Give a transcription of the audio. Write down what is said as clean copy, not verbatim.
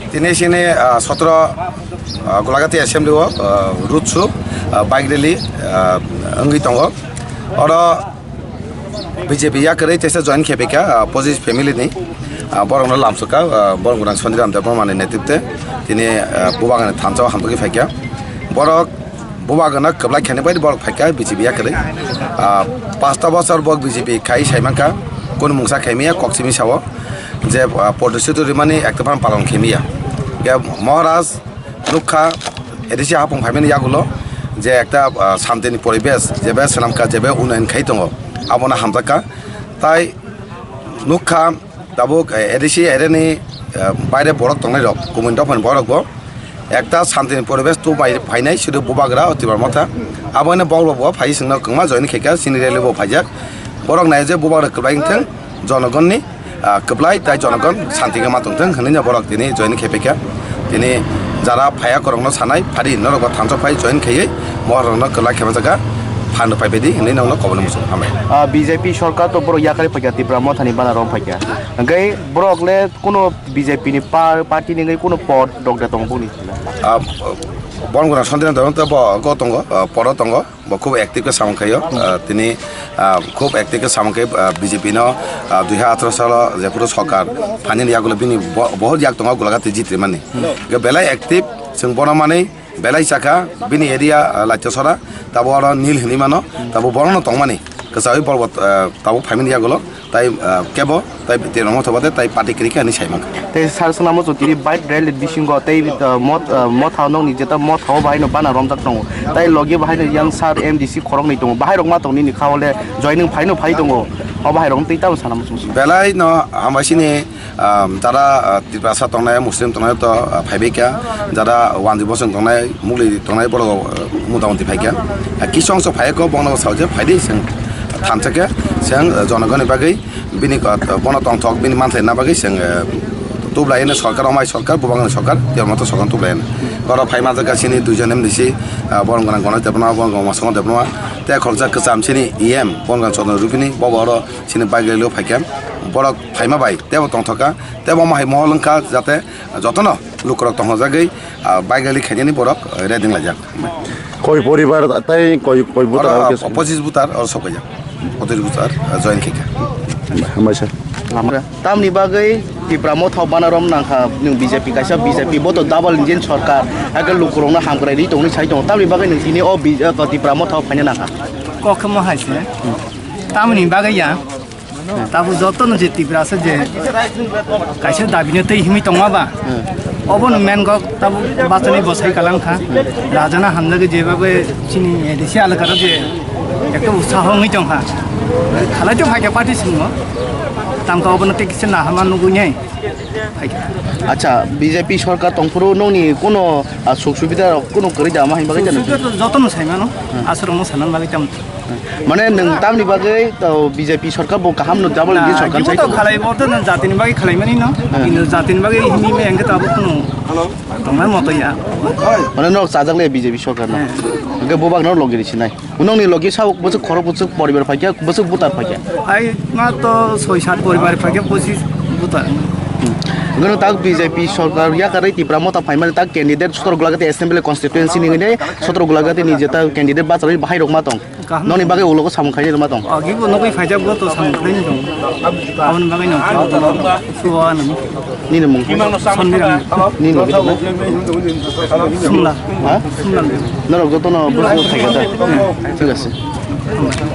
Ini sini 17 Golagati Assembly Rutsu bike rally Anggi Tongo Ora BJP ya kere tesa join KPK positive family ni borong lam suka borong gunan Sondriram Depomane netipte tini bubangan thancho hamtoki faikya borok bubagana keblai khane bai borok faikya BJP ya kere 5 বছর bok BJP khai saimanka kon mungsa khaimia koksimi sawo যে পদস্থিত রিমানি একটা farm পালন খেমিয়া মহারাজ লুক্ষা এদেশে হাপং ভাইমেন ইয়াগুলো যে একটা শান্তিনি পরিবেশ যেবে সেনামকা যেবে উন্নয়ন খাই দङ আবনা হামজাকা তাই লুক্ষা দাবুক এদেশে এরেনি বাইরে বরক দংনাই রক কুমিন দফান বরকবো একটা শান্তিনি পরিবেশ তো ফাইনাই শুধু বুবাগ্রা অতিবার মথা আবনে বলবো ফাই সিংনা কংমা জয়নি খেকা সিনি রেলেবো ফাইজাক বরক নাই যে বুবাগ্রা কবাইংথেं জনগণনি keblai tai jonagon santi ke matungtheng hene borok tini join khepeka tini jara phaya korongno sanai phari norok thanso phai join kheyei morongno kelai khebajaga phan pai bedi hene nongno kobol musu amai BJP সরকার তো বড় ইয়াকারে ফাইকা তিব্রা মথানি বানা রং ফাইকা gai borok le কোনো BJP ni party ni gai কোনো পদ dogda tong buni বনগুনা সন্ধিরাম তো গতঙ্গ পরতঙ্গ খুব অ্যাক্টিভকে সামখাইও তিনি খুব অ্যাক্টিভকে সামখাই বিজেপি ন 2018 সাল যেপুর সরকার ফানি ইয়াগুলো বিনি বহুত ইয়াক দङ গলাগাতি জিত্রে মানে বেলাই অ্যাক্টিভ जों বনমানে বেলাই চাকা বিনি এরিয়া লাইচসরা তাবো আর নীল হিনি মানো তাবো বরণ তংমানে কসাই পর্বত তাবো ফাইমিন ইয়াগুলো তাই কেবো তাই তেরম থবাতে তাই পার্টি ক্রিকা নি সাইমাক তে সারসনামো জতিরি বাইট রেল বিসিংগ তাই মত হাওনং नि जेता मत हाव बाहायनो बाना रमजाक दङ ताई लगे बाहायनो यां सार एमडीसी खरं नै दङ बाहाय रंमा दङ नि खावले जयनिं फाइनो फाइ दङ अ बाहाय रं तैता सानाम बेलाय न हामासिनि যারা ত্রিপ্রাসা তংনাय মুসলিম তংনাय তো ফাইবেকা যারা ওয়ানজি বসন তংনাय মুলি তংনাय বড় মোটামুটি ফাইকা কিসংস ফাইকো বনব সাউজে ফাইদে जों थानसके जों जनगणनि बागै बिनि बनतंग थक बिनि मानथाय ना बागै जों तुब्लायनो सरकार अमाय सरकार बुबांगनि सरकार तेरमत सरकार तुब्लायनो गर फाइमा जागासिनि दुइजन एमडीसी बरंगना गण देबना बरंग मासंग देबना ते खरजा कसामसिनि इएम बरंग चंद्र रुपिनि बबर सिनि बागैलो फाइकाम बरक फाइमा बाय तेब तंथका तेब माहाय महलंका जाते जतन लुकरक तंहजागै बागैलि खायनि बरक रेडिं लाजाक কই পরিবার তাই কই বুতার 25 বুতার আর সবাই 25 বুতার জয়েন খেকা হামাইসা আমরা তামনি বাগৈ তিব্রা মথাव বানারম নাখা नों বিজেপি কাইসা বিজেপি বতো ডাবল ইঞ্জিন সরকার আগে লুকরংনা হামগ্রাই রি তংনি সাই দङ তামনি বাগৈ नोंसिनि अ তিব্রা মথাव ফাইনা নাখা কখম হাইছে তামনি বাগৈ या তাবু যতন যে তিব্রা আছে যে কাইসা দাবিনে তৈ হিমি তংমাবা অবন মেন গক তাবু বাচনি বসাই কালাংখা রাজানা হামলাগে যেভাবে চিনি এদেশে আলাকার যে একটা উৎসাহ হই দংখা খালাইতো ফাইকা পার্টি সিংহ তামকা অবন টেকিছে না হামান নুগুইনাই আচ্ছা বিজেপি সরকার তংপুরো ননি কোনো সুখ সুবিধা কোনো করে জামা হাই বাগৈ জানো যতন সাইমানো আসরম সানান বাগৈ তাম মানে नों तामनि बागै तो बीजेपी सरकार बो गाहाम न डाबल इंजिन सरकार साइ तो खालाइबो त जातिनि बागै खालाइमानि न किनु जातिनि बागै हिमि मेंगे ताबो कुनु तंनाय मतया माने न साजागले बीजेपी सरकार न गे बोबाग न लगिरि छिनाय उनंनि लगे साव बसु खर बसु परिवार फाइया बसु बुतार फाइया आइ मा तो 6-7 परिवार फाइया 25 बुतार गनो ताक बीजेपी सरकार या करे तिब्रा मता फाइमाल ताक कैंडिडेट 17 गुलागाते असेंबली कन्स्टिट्युएंसी नि ने 17 गुलागाते नि जेता कैंडिडेट बाचारै बाहाय रकमा दं ननि बागै उलको सामखाय रमा दं अगिबो नगै फाइजाब गो तो सामखाय दं आवन बागै न सुवान नि न मुं नि न सुमला हा सुमला नरक जतो न बसु थाइगा ठीक আছে